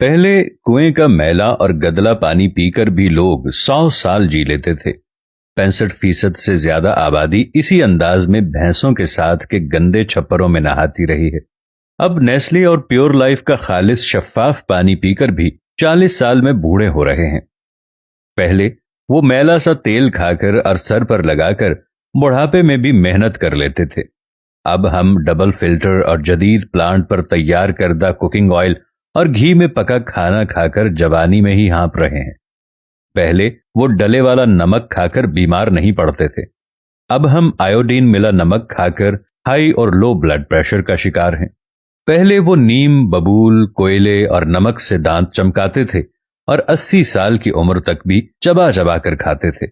पहले कुएं का मैला और गदला पानी पीकर भी लोग 100 साल जी लेते थे। 65% से ज्यादा आबादी इसी अंदाज में भैंसों के साथ के गंदे छप्परों में नहाती रही है। अब नेस्ले और प्योर लाइफ का खालिस शफाफ पानी पीकर भी 40 साल में बूढ़े हो रहे हैं। पहले वो मैला सा तेल खाकर और सर पर लगाकर बुढ़ापे में भी मेहनत कर लेते थे। अब हम डबल फिल्टर और जदीद प्लांट पर तैयार करदा कुकिंग ऑयल और घी में पका खाना खाकर जवानी में ही हाँप रहे हैं। पहले वो डले वाला नमक खाकर बीमार नहीं पड़ते थे। अब हम आयोडीन मिला नमक खाकर हाई और लो ब्लड प्रेशर का शिकार हैं। पहले वो नीम, बबूल, कोयले और नमक से दांत चमकाते थे और 80 साल की उम्र तक भी चबा चबा कर खाते थे।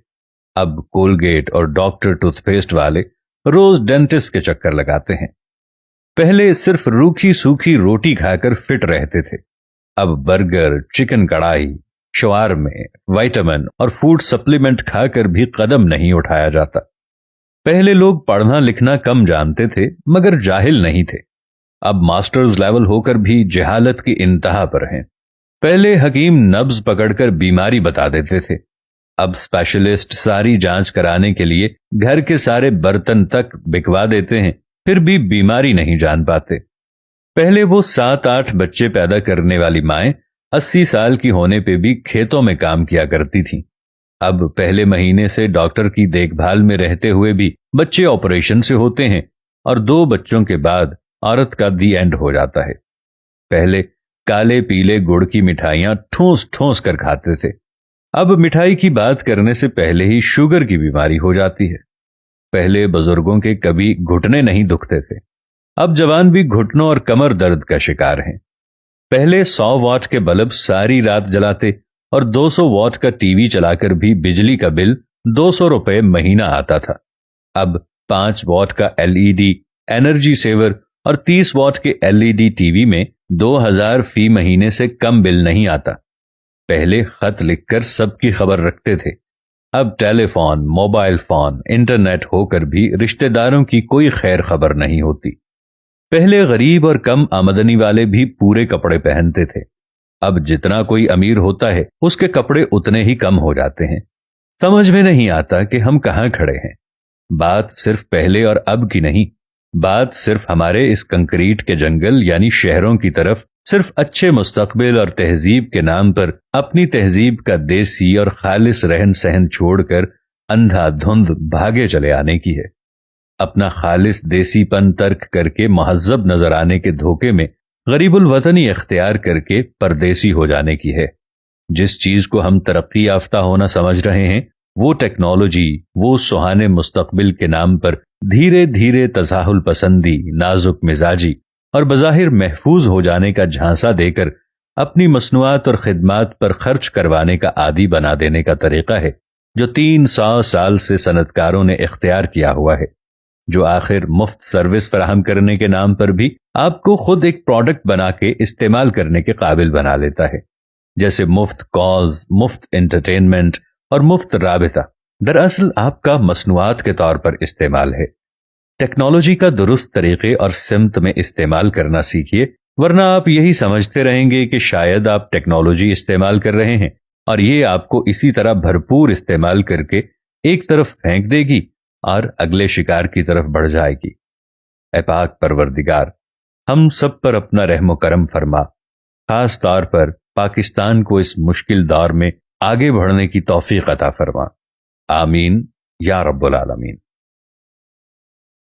अब कोलगेट और डॉक्टर टूथपेस्ट वाले रोज डेंटिस्ट के चक्कर लगाते हैं। पहले सिर्फ रूखी सूखी रोटी खाकर फिट रहते थे। अब बर्गर, चिकन कढ़ाई, शवारमे, विटामिन और फूड सप्लीमेंट खाकर भी कदम नहीं उठाया जाता। पहले लोग पढ़ना लिखना कम जानते थे मगर जाहिल नहीं थे। अब मास्टर्स लेवल होकर भी जहालत की इंतहा पर हैं। पहले हकीम नब्ज पकड़कर बीमारी बता देते थे। अब स्पेशलिस्ट सारी जांच कराने के लिए घर के सारे बर्तन तक बिकवा देते हैं, फिर भी बीमारी नहीं जान पाते। पहले वो 7-8 बच्चे पैदा करने वाली माएं 80 साल की होने पे भी खेतों में काम किया करती थीं। अब पहले महीने से डॉक्टर की देखभाल में रहते हुए भी बच्चे ऑपरेशन से होते हैं और 2 बच्चों के बाद औरत का दी एंड हो जाता है। पहले काले पीले गुड़ की मिठाइयां ठोस ठोस कर खाते थे। अब मिठाई की बात करने से पहले ही शुगर की बीमारी हो जाती है। पहले बुजुर्गों के कभी घुटने नहीं दुखते थे। अब जवान भी घुटनों और कमर दर्द का शिकार हैं। पहले 100 वॉट के बल्ब सारी रात जलाते और 200 वॉट का टीवी चलाकर भी बिजली का बिल 200 रुपए महीना आता था। अब 5 वॉट का एलईडी एनर्जी सेवर और 30 वॉट के एलईडी टीवी में 2000 फी महीने से कम बिल नहीं आता। पहले खत लिखकर सबकी खबर रखते थे। अब टेलीफोन, मोबाइल फोन, इंटरनेट होकर भी रिश्तेदारों की कोई खैर खबर नहीं होती। पहले गरीब और कम आमदनी वाले भी पूरे कपड़े पहनते थे। अब जितना कोई अमीर होता है उसके कपड़े उतने ही कम हो जाते हैं। समझ में नहीं आता कि हम कहां खड़े हैं। बात सिर्फ पहले और अब की नहीं, बात सिर्फ हमारे इस कंक्रीट के जंगल यानी शहरों की तरफ सिर्फ अच्छे मुस्तकबिल और तहजीब के नाम पर अपनी तहजीब का देसी और खालिस रहन सहन छोड़कर अंधाधुंध भागे चले आने की है। अपना खालिस देसीपन तर्क करके महज्जब नजर आने के धोखे में गरीबुल वतनी इख्तियार करके परदेसी हो जाने की है। जिस चीज को हम तरक्की याफ्ता होना समझ रहे हैं वो टेक्नोलॉजी, वो सुहाने मुस्तकबिल के नाम पर धीरे धीरे तसाहुल पसंदी, नाजुक मिजाजी और बज़ाहिर महफूज हो जाने का झांसा देकर अपनी मसनूआत और खिदमात पर खर्च करवाने का आदी बना देने का तरीका है जो 300 साल से सनतकारों ने इख्तियार किया हुआ है, जो आखिर मुफ्त सर्विस फराहम करने के नाम पर भी आपको खुद एक प्रोडक्ट बना के इस्तेमाल करने के काबिल बना लेता है। जैसे मुफ्त कॉल्स, मुफ्त एंटरटेनमेंट और मुफ्त राबिता दरअसल आपका मसनूआत के तौर पर इस्तेमाल है। टेक्नोलॉजी का दुरुस्त तरीके और सिमत में इस्तेमाल करना सीखिए, वरना आप यही समझते रहेंगे कि शायद आप टेक्नोलॉजी इस्तेमाल कर रहे हैं और ये आपको इसी तरह भरपूर इस्तेमाल करके एक तरफ फेंक देगी और अगले शिकार की तरफ बढ़ जाएगी। ऐ पाक परवरदिगार, हम सब पर अपना रहम करम फरमा, खास तौर पर पाकिस्तान को इस मुश्किल दौर में आगे बढ़ने की तौफीक अता फरमा। आमीन या रब्बुल आलमीन।